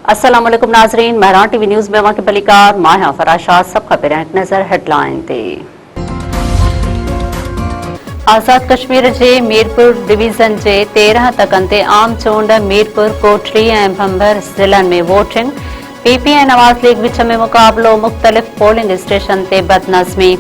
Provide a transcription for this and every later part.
अस्सलाम वालेकुम नाज़रीन, महरान टीवी न्यूज़ में वहाँ के बलिकार माहिया फराशात सब खबर एक नज़र हेडलाइन ते। आज़ाद कश्मीर जे मीरपुर डिवीज़न जे 13 तकन ते आम चूंड मीरपुर, कोटली ऐं भंभर ज़िलनि में वोटिंग। पीपी ऐं नवाज़ लीग विच में मुक़ाबलो मुख़्तलिफ़ पोलिंग स्टेशन ते बदनज़मी।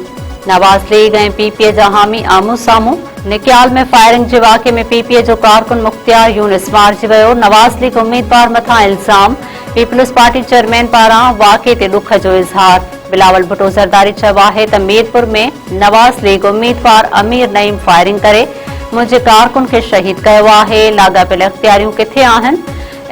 नवाज़ लीग ऐं पीपीए जा हामी आमू साम्हूं। निकियाल में फायरिंग जे वाक़े में पीपीए जो कारकुन मुख्तियार यूनिस मारिजी वियो। नवाज़ लीग उम्मीदवार मथां इल्ज़ाम। पीपल्स पार्टी चेयरमैन पारां वाक़े ते ॾुख जो इज़हार। बिलावल भुट्टो ज़रदारी चयो आहे त मीरपुर में नवाज़ लीग उम्मीदवार अमीर नईम फायरिंग करे मुंहिंजे कारकुन खे शहीद कयो आहे। लाॻापियल इख़्तियारियूं किथे आहिनि?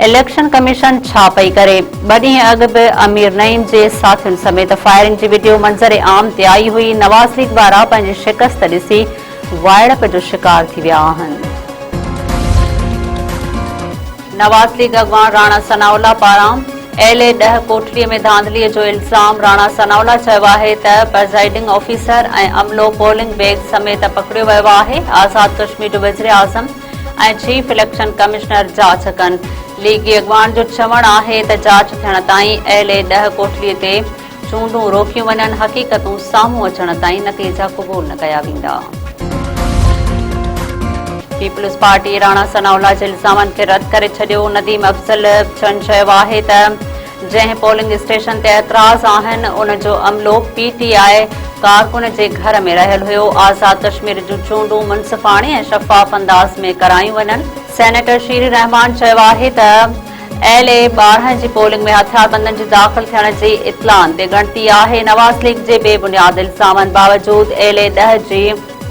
इलेक्शन कमीशन छा पई करे? ॿ ॾींहं अॻु बि अमीर नईम जे साथियुनि समेत फायरिंग जी वीडियो मंज़र आम ते आई हुई। नवाज़ लीग वारा पंहिंजी शिकस्त ॾिसी वाइड़प जो शिकार थी विया आहिनि। नवाज़ लीग अॻवान राणा सनाउल्ला पारां LA-10 कोटलीअ में धांधलीअ जो इल्ज़ाम। राणा सनाउल्ला चयो आहे त प्रिज़ाइडिंग ऑफिसर ऐं अमलो पोलिंग बैग समेत पकड़ियो वियो आहे। आज़ाद कश्मीर जो वज़ीर आज़म ऐं चीफ इलेक्शन कमिश्नर जांच कनि। लीगी अॻवान जो चवणु आहे त जांच थियण ताईं LA-10 कोटलीअ ते चूंडूं रोकियूं वञनि। हक़ीक़तूं साम्हूं अचण ताईं नतीजा क़बूल न कया वेंदा। पीपल्स पार्टी राणा सनाउल्ला जे इल्ज़ामनि खे रद्द करे छॾियो। नदीम अफ़ज़ल चयो आहे त जंहिं पोलिंग स्टेशन ते एतिराज़ आहिनि उन जो अमलो PTI कारकुन जे घर में रहियल हुयो। आज़ाद कश्मीर जूं चूंडूं मुनसिफ़ाणे ऐं शफ़ाफ़ अंदाज़ में करायूं वञनि। सेनेटर शीरी रहमान चयो आहे त LA-12 जी पोलिंग में हथियारबंदनि जी दाख़िल थियण जी इत्तलाउनि ते ॻणती आहे। नवाज़ लीग जे बेबुनियाद इल्ज़ामनि बावजूदि LA-10 जी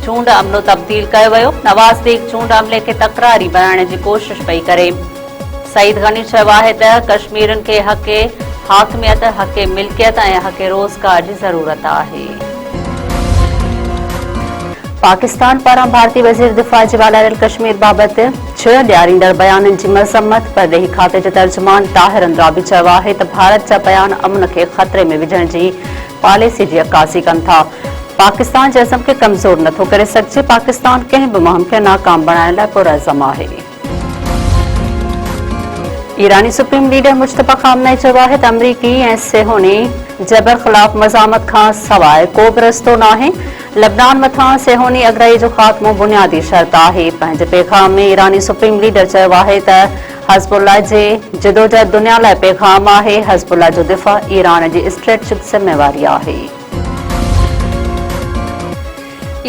चूंड अमलो तब्दील कयो वियो। नवाज़ लीग चूंड अमले खे तकरारी बनाइण जी कोशिश पई करे। सईद गनी चयो आहे त कश्मीरनि खे हक़े हाकमियत, हक़े मिल्कियत ऐं हक़े रोज़गार जी ज़रूरत आहे। पाकिस्तान पारां भारतीय वज़ीर दिफ़ा जे वालायल कश्मीर बाबति छह ॾियारींदड़ बयाननि जी मज़म्मत। परॾेही खाते जे तर्जुमान ताहिर अंद्राबी चयो आहे त भारत जा बयान अमन खे ख़तरे में विझण जी पॉलिसी जी अक्कासी कनि था। पाकिस्तान जे अज़म खे कमज़ोर नथो करे सघिजे। पाकिस्तान कंहिं बि मुहिम खे नाकाम बणाइण लाइ पुरअज़म आहे। ईरानी सुप्रीम लीडर मुश्तबा खामनई चयो आहे त अमरीकी ऐं सेहोनी जबर ख़िलाफ़ मज़ामत खां सवाइ को बि रस्तो नाहे। लबनान मथां सेहोनी अगराई जो ख़ात्मो बुनियादी शर्त आहे। पंहिंजे पैगाम में ईरानी सुप्रीम लीडर चयो आहे त हज़बुल्लाह जे जिदोजहद दुनिया लाइ पैगाम आहे। हज़बुल्लाह जो दिफ़ा ईरान जी स्ट्रेटेजिक ज़िम्मेवारी आहे।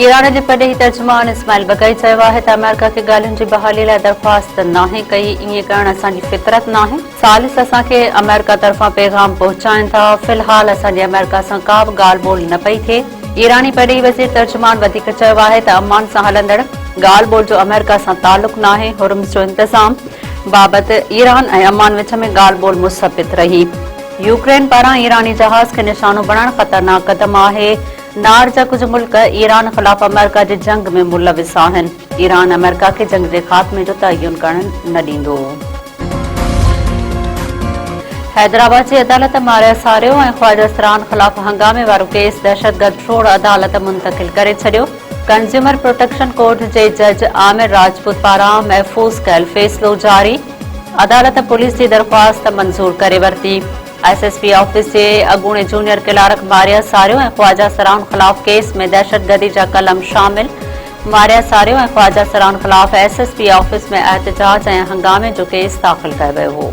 ईरान जे परॾेही तर्जुमान इस्माइल बगई चयो आहे त अमेरिका खे ॻाल्हियुनि जी बहाली लाइ दरख़्वास्त नाहे कई। ईअं करणु असांजी फितरत नाहे। सालिस असांखे अमेरिका तरफ़ां पैगाम पहुचाइनि था। फ़िलहाल असांजी अमेरिका सां का बि ॻाल्हि ॿोल न पई थिए। ईरानी परॾेही वज़ीर तर्जुमान वधीक चयो आहे त अमान सां हलंदड़ ॻाल्हि ॿोल जो अमेरिका सां तालुक़ नाहे। हुर्मुज़ जो इंतज़ाम बाबति ईरान ऐं अमान विच में ॻाल्हि ॿोल मुस्तबित रही। यूक्रेन पारां ईरानी जहाज़ खे निशानो बणाइण ख़तरनाक क़दम आहे। नार जा कुछ मुल्क ईरान ख़िलाफ़ अमेरिका जे जंग में मुलविस आहिनि। ईरान अमेरिका खे जंग जे ख़ात्मे जो तयन करण न ॾींदो। हैदराबाद जी अदालत मारिया सारियो ऐं ख्वाजा सरान ख़िलाफ़ हंगामे वारो केस दहशतगर्द रोड अदालत मुंतक़िल करे छॾियो। कंज्यूमर प्रोटेक्शन कोर्ट जे जज आमिर राजपूत पारां महफ़ूज़ कयल फ़ैसिलो जारी। अदालत पुलिस जी दरख़्वास्त मंज़ूर करे वरिती। SSP ऑफिस जे अॻूणे जूनियर क्लार्क मारिया सारियो ऐं ख्वाजा सरान ख़िलाफ़ केस में दहशतगर्दी जा कलम शामिल। मारिया सारियो ऐं ख्वाजा सरान ख़िलाफ़ SSP ऑफिस में एहतजाज ऐं हंगामे जो केस दाख़िल कयो वियो हो।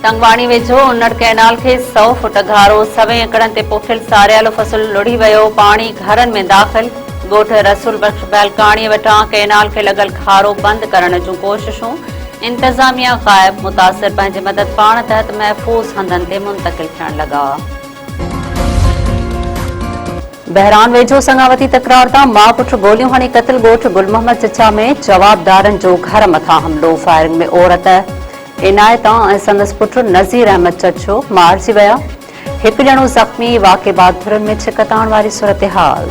टंगवाणी वेझो उन्नड़ कैनाल खे 100 फुट घारो 100 एकड़नि ते पोखियल सारियालो फ़सुल लुढ़ी वियो। पाणी घरनि में दाख़िल। ॻोठ रसूल बख़्श बैलकाणीअ वटां कैनाल खे लॻल घारो बंदि करण जूं कोशिशूं। इंतज़ामिया ग़ाइब। मुतासिर पंहिंजे मदद पाण तहत महफ़ूज़ हंधनि ते मुंतक़िल थियण लॻा। बहरान वेझो संगावती तकरार तां माउ पुट गोलियूं हणी क़त्ल। ॻोठ गुल मोहम्मद चचा में जवाबदारनि जो घर मथां हमलो। फायरिंग में औरत इनायता ऐं संदसि पुट नज़ीर अहमद चचो मारिजी विया। हिकु ॼणो ज़ख़्मी। वाक़े बाद धुरनि में छिकताइण वारी सूरत हाल।